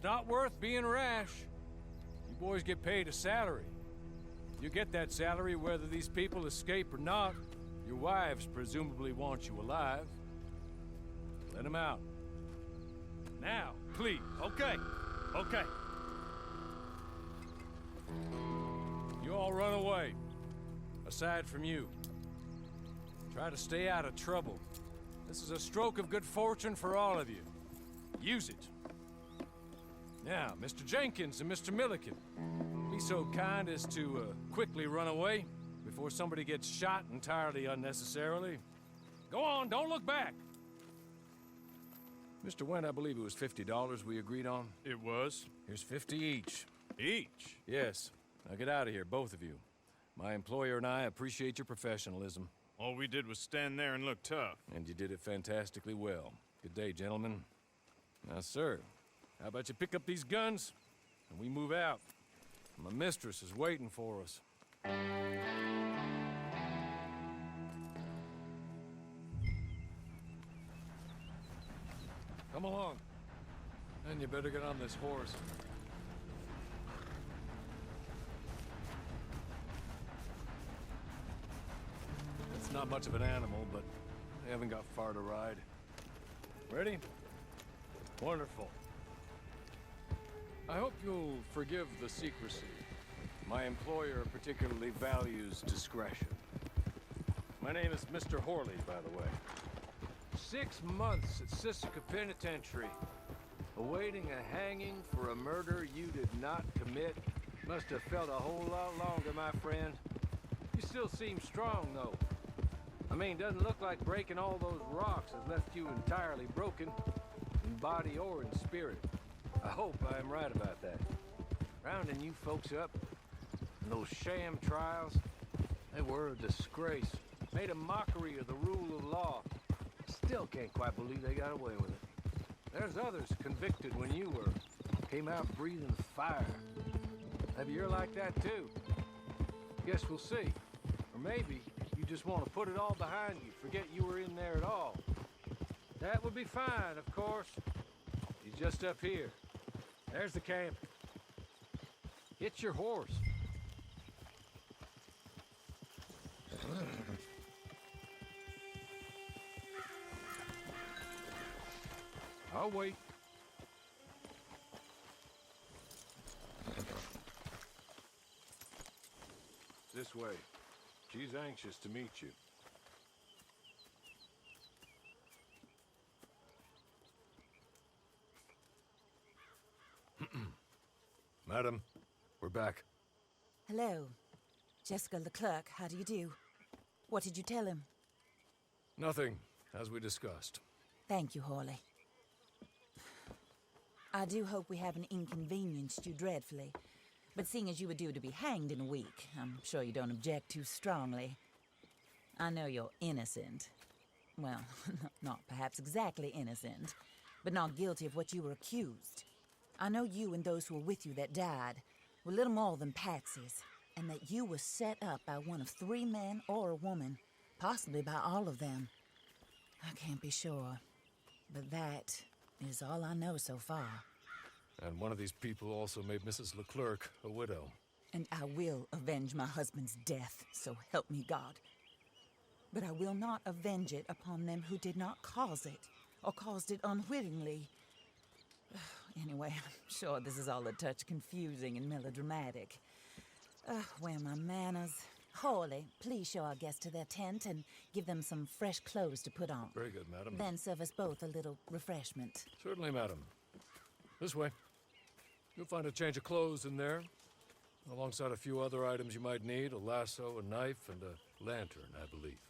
not worth being rash. You boys get paid a salary. You get that salary whether these people escape or not. Your wives presumably want you alive. Let them out. Now, please. Okay. Okay. You all run away. Aside from you. Try to stay out of trouble. This is a stroke of good fortune for all of you. Use it. Now, Mr. Jenkins and Mr. Milliken, be so kind as to quickly run away before somebody gets shot entirely unnecessarily. Go on, don't look back. Mr. Wendt, I believe it was $50 we agreed on. It was. Here's 50 each. Each? Yes. Now get out of here, both of you. My employer and I appreciate your professionalism. All we did was stand there and look tough. And you did it fantastically well. Good day, gentlemen. Now, sir, how about you pick up these guns, and we move out? My mistress is waiting for us. Come along. And you better get on this horse. It's not much of an animal, but they haven't got far to ride. Ready? Wonderful. I hope you'll forgive the secrecy. My employer particularly values discretion. My name is Mr. Horley, by the way. 6 months at Sisika Penitentiary, awaiting a hanging for a murder you did not commit. Must have felt a whole lot longer, my friend. You still seem strong, though. I mean, doesn't look like breaking all those rocks has left you entirely broken, in body or in spirit. I hope I am right about that. Rounding you folks up, and those sham trials, they were a disgrace. Made a mockery of the rule of law. Still can't quite believe they got away with it. There's others convicted when you were. Came out breathing fire. Maybe you're like that too. Guess we'll see. Or maybe you just want to put it all behind you, forget you were in there at all. That would be fine, of course. He's just up here. There's the camp. Get your horse. I'll wait. This way. She's anxious to meet you. Madam, we're back. Hello. Jessica Leclerc, how do you do? What did you tell him? Nothing, as we discussed. Thank you, Horley. I do hope we haven't inconvenienced you dreadfully. But seeing as you were due to be hanged in a week, I'm sure you don't object too strongly. I know you're innocent. Well, not perhaps exactly innocent, but not guilty of what you were accused. I know you and those who were with you that died were little more than patsies, and that you were set up by one of 3 men or a woman, possibly by all of them. I can't be sure, but that is all I know so far. And one of these people also made Mrs. Leclerc a widow. And I will avenge my husband's death, so help me God. But I will not avenge it upon them who did not cause it, or caused it unwittingly. Anyway, I'm sure this is all a touch confusing and melodramatic. Where are my manners? Horley, please show our guests to their tent and give them some fresh clothes to put on. Very good, madam. Then serve us both a little refreshment. Certainly, madam. This way. You'll find a change of clothes in there, alongside a few other items you might need, a lasso, a knife, and a lantern, I believe.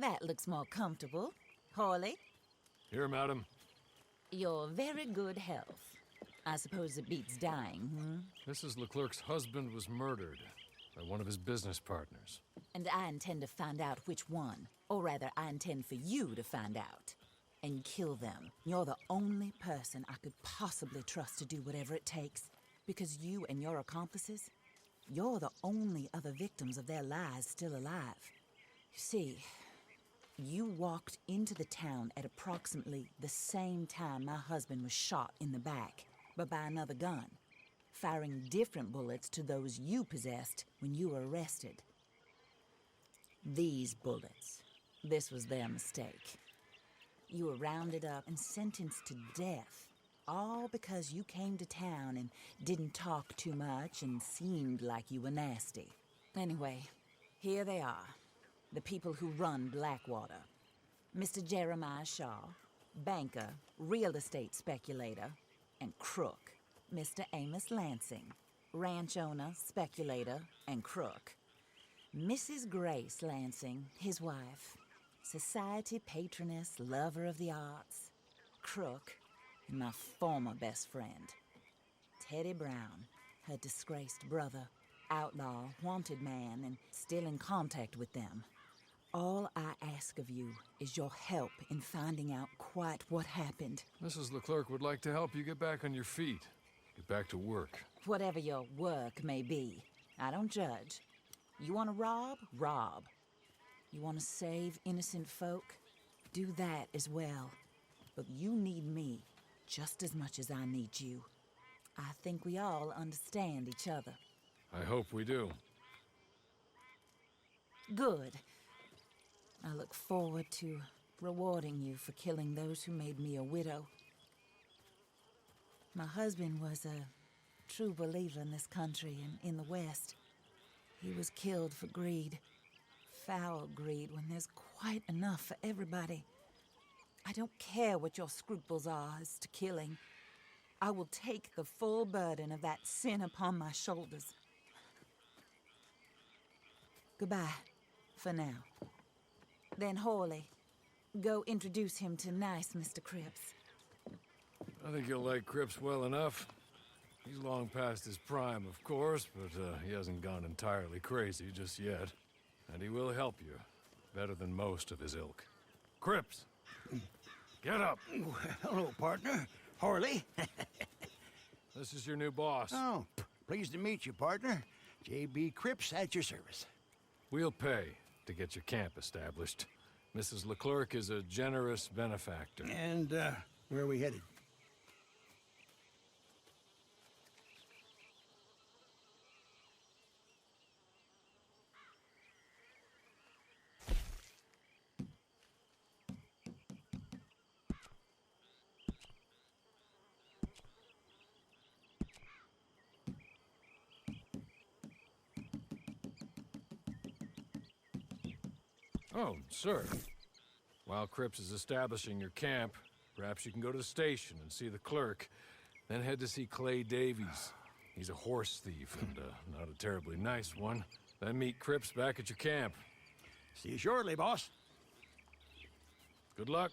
That looks more comfortable. Horley, Here, madam. your very good health. I suppose it beats dying, Mrs. Leclerc's husband was murdered by one of his business partners. And I intend to find out which one. Or rather, I intend for you to find out. And kill them. You're the only person I could possibly trust to do whatever it takes. Because you and your accomplices, you're the only other victims of their lies still alive. You see, you walked into the town at approximately the same time my husband was shot in the back, but by another gun, firing different bullets to those you possessed when you were arrested. These bullets, this was their mistake. You were rounded up and sentenced to death, all because you came to town and didn't talk too much and seemed like you were nasty. Anyway, here they are, the people who run Blackwater. Mr. Jeremiah Shaw, banker, real estate speculator, and crook. Mr. Amos Lansing, ranch owner, speculator, and crook. Mrs. Grace Lansing, his wife, society patroness, lover of the arts, crook, and my former best friend. Teddy Brown, her disgraced brother, outlaw, wanted man, and still in contact with them. All I ask of you is your help in finding out quite what happened. Mrs. Leclerc would like to help you get back on your feet. Get back to work. Whatever your work may be, I don't judge. You want to rob? Rob. You want to save innocent folk? Do that as well. But you need me just as much as I need you. I think we all understand each other. I hope we do. Good. I look forward to rewarding you for killing those who made me a widow. My husband was a true believer in this country and in the West. He was killed for greed. Foul greed when there's quite enough for everybody. I don't care what your scruples are as to killing. I will take the full burden of that sin upon my shoulders. Goodbye, for now. Then Horley, go introduce him to nice Mr. Cripps. I think you'll like Cripps well enough. He's long past his prime, of course, but he hasn't gone entirely crazy just yet. And he will help you, better than most of his ilk. Cripps! Get up! Hello, partner. Horley. This is your new boss. Oh, pleased to meet you, partner. J.B. Cripps at your service. We'll pay to get your camp established. Mrs. Leclerc is a generous benefactor. And, where are we headed? Oh, sir. While Cripps is establishing your camp, perhaps you can go to the station and see the clerk, then head to see Clay Davies. He's a horse thief and not a terribly nice one. Then meet Cripps back at your camp. See you shortly, boss. Good luck.